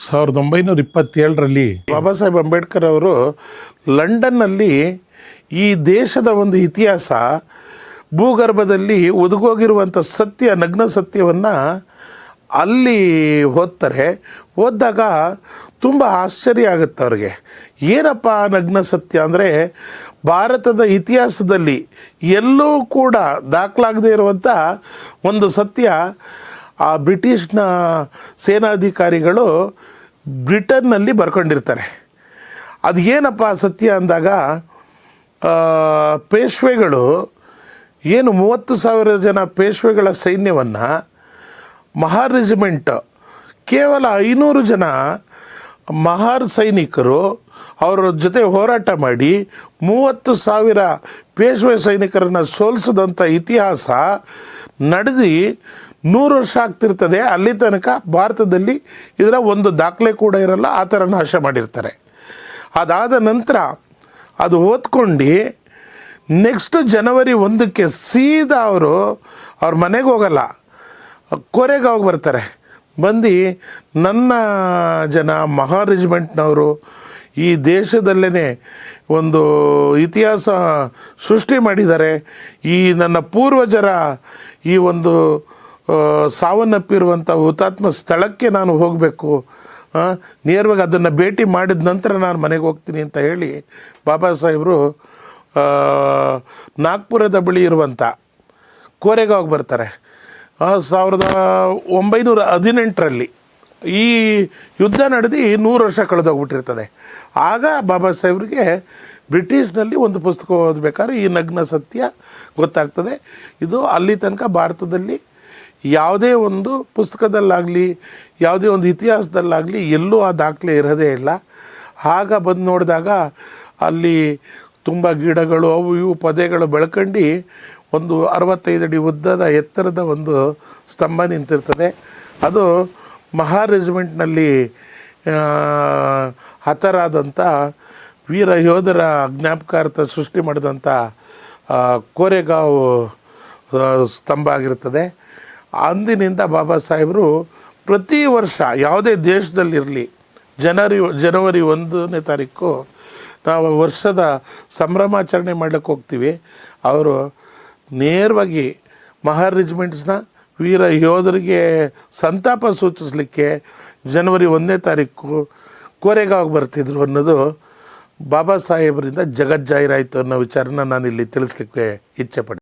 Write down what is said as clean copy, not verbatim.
1927ರಲ್ಲಿ ಬಾಬಾ ಸಾಹೇಬ್ ಅಂಬೇಡ್ಕರ್ ಅವರು ಲಂಡನ್ನಲ್ಲಿ ಈ ದೇಶದ ಒಂದು ಇತಿಹಾಸ, ಭೂಗರ್ಭದಲ್ಲಿ ಒದಗೋಗಿರುವಂಥ ಸತ್ಯ, ನಗ್ನ ಸತ್ಯವನ್ನು ಅಲ್ಲಿ ಓದ್ತಾರೆ. ಓದಿದಾಗ ತುಂಬ ಆಶ್ಚರ್ಯ ಆಗುತ್ತೆ ಅವ್ರಿಗೆ. ಏನಪ್ಪ ನಗ್ನ ಸತ್ಯ ಅಂದರೆ, ಭಾರತದ ಇತಿಹಾಸದಲ್ಲಿ ಎಲ್ಲೂ ಕೂಡ ದಾಖಲಾಗದೇ ಇರುವಂಥ ಒಂದು ಸತ್ಯ ಆ ಬ್ರಿಟಿಷ್ನ ಸೇನಾಧಿಕಾರಿಗಳು ಬ್ರಿಟನ್ನಲ್ಲಿ ಬರ್ಕೊಂಡಿರ್ತಾರೆ. ಅದು ಏನಪ್ಪ ಸತ್ಯ ಅಂದಾಗ, ಪೇಶ್ವೆಗಳು ಏನು 30,000 ಜನ ಪೇಶ್ವೆಗಳ ಸೈನ್ಯವನ್ನು ಮಹಾರ್ ರೆಜಿಮೆಂಟ್ ಕೇವಲ 500 ಜನ ಮಹಾರ್ ಸೈನಿಕರು ಅವರ ಜೊತೆ ಹೋರಾಟ ಮಾಡಿ 30,000 ಪೇಶ್ವೆ ಸೈನಿಕರನ್ನು ಸೋಲಿಸಿದಂಥ ಇತಿಹಾಸ ನಡೆದು 100 ವರ್ಷ ಆಗ್ತಿರ್ತದೆ. ಅಲ್ಲಿ ತನಕ ಭಾರತದಲ್ಲಿ ಇದರ ಒಂದು ದಾಖಲೆ ಕೂಡ ಇರಲ್ಲ. ಆ ಥರ ನಾಶ ಮಾಡಿರ್ತಾರೆ. ಅದಾದ ನಂತರ ಅದು ಓದ್ಕೊಂಡು ನೆಕ್ಸ್ಟ್ ಜನವರಿ 1ಕ್ಕೆ ಸೀದಾ ಅವ್ರ ಮನೆಗೆ ಹೋಗಲ್ಲ, ಕೋರೆಗೆ ಹೋಗಿ ಬರ್ತಾರೆ. ಬಂದು ನನ್ನ ಜನ ಮಹಾರ್ ರೆಜಿಮೆಂಟ್ನವರು ಈ ದೇಶದಲ್ಲೇ ಒಂದು ಇತಿಹಾಸ ಸೃಷ್ಟಿ ಮಾಡಿದ್ದಾರೆ. ಈ ನನ್ನ ಪೂರ್ವಜರ ಈ ಒಂದು ಸಾವನ್ನಪ್ಪಿರುವಂಥ ಹುತಾತ್ಮ ಸ್ಥಳಕ್ಕೆ ನಾನು ಹೋಗಬೇಕು, ನೇರವಾಗಿ ಅದನ್ನು ಭೇಟಿ ಮಾಡಿದ ನಂತರ ನಾನು ಮನೆಗೆ ಹೋಗ್ತೀನಿ ಅಂತ ಹೇಳಿ ಬಾಬಾ ಸಾಹೇಬರು ನಾಗ್ಪುರದ ಬಳಿ ಇರುವಂಥ ಕೋರೆಗಾವ್ಗೆ ಬರ್ತಾರೆ. 1918ರಲ್ಲಿ ಈ ಯುದ್ಧ ನಡೆದು 100 ವರ್ಷ ಕಳೆದೋಗ್ಬಿಟ್ಟಿರ್ತದೆ. ಆಗ ಬಾಬಾ ಸಾಹೇಬ್ರಿಗೆ ಬ್ರಿಟಿಷ್ನಲ್ಲಿ ಒಂದು ಪುಸ್ತಕ ಓದಬೇಕಾದ್ರೆ ಈ ನಗ್ನ ಸತ್ಯ ಗೊತ್ತಾಗ್ತದೆ. ಇದು ಅಲ್ಲಿ ತನಕ ಭಾರತದಲ್ಲಿ ಯಾವುದೇ ಒಂದು ಪುಸ್ತಕದಲ್ಲಾಗಲಿ ಯಾವುದೇ ಒಂದು ಇತಿಹಾಸದಲ್ಲಾಗಲಿ ಎಲ್ಲೂ ಆ ದಾಖಲೆ ಇರೋದೇ ಇಲ್ಲ. ಆಗ ಬಂದು ನೋಡಿದಾಗ ಅಲ್ಲಿ ತುಂಬ ಗಿಡಗಳು ಅವು ಇವು ಪೊದೆಗಳು ಬೆಳ್ಕೊಂಡು ಒಂದು 65 ಅಡಿ ಉದ್ದದ ಎತ್ತರದ ಒಂದು ಸ್ತಂಭ ನಿಂತಿರ್ತದೆ. ಅದು ಮಹಾರ್ ರೆಜಿಮೆಂಟ್ನಲ್ಲಿ ಹತರಾದಂಥ ವೀರ ಯೋಧರ ಜ್ಞಾಪಕಾರ್ಥ ಸೃಷ್ಟಿ ಮಾಡಿದಂಥ ಕೋರೆಗಾವ್ ಸ್ತಂಭ ಆಗಿರ್ತದೆ. ಅಂದಿನಿಂದ ಬಾಬಾ ಸಾಹೇಬರು ಪ್ರತಿ ವರ್ಷ ಯಾವುದೇ ದೇಶದಲ್ಲಿರಲಿ ಜನವರಿ 1ನೇ ತಾರೀಕು ನಾವು ವರ್ಷದ ಸಂಭ್ರಮಾಚರಣೆ ಮಾಡಲಿಕ್ಕೆ ಹೋಗ್ತೀವಿ. ಅವರು ನೇರವಾಗಿ ಮಹಾರ್ ರೆಜಿಮೆಂಟ್ಸ್ನ ವೀರ ಯೋಧರಿಗೆ ಸಂತಾಪ ಸೂಚಿಸಲಿಕ್ಕೆ ಜನವರಿ 1ನೇ ತಾರೀಕು ಕೋರೆಗಾವ್ಗೆ ಬರ್ತಿದ್ರು ಅನ್ನೋದು ಬಾಬಾ ಸಾಹೇಬರಿಂದ ಜಗಜ್ಜಾಹೀರಾಯಿತು ಅನ್ನೋ ವಿಚಾರನ ನಾನು ಇಲ್ಲಿ ತಿಳಿಸ್ಲಿಕ್ಕೆ ಇಚ್ಛೆಪಡ್ತೀನಿ.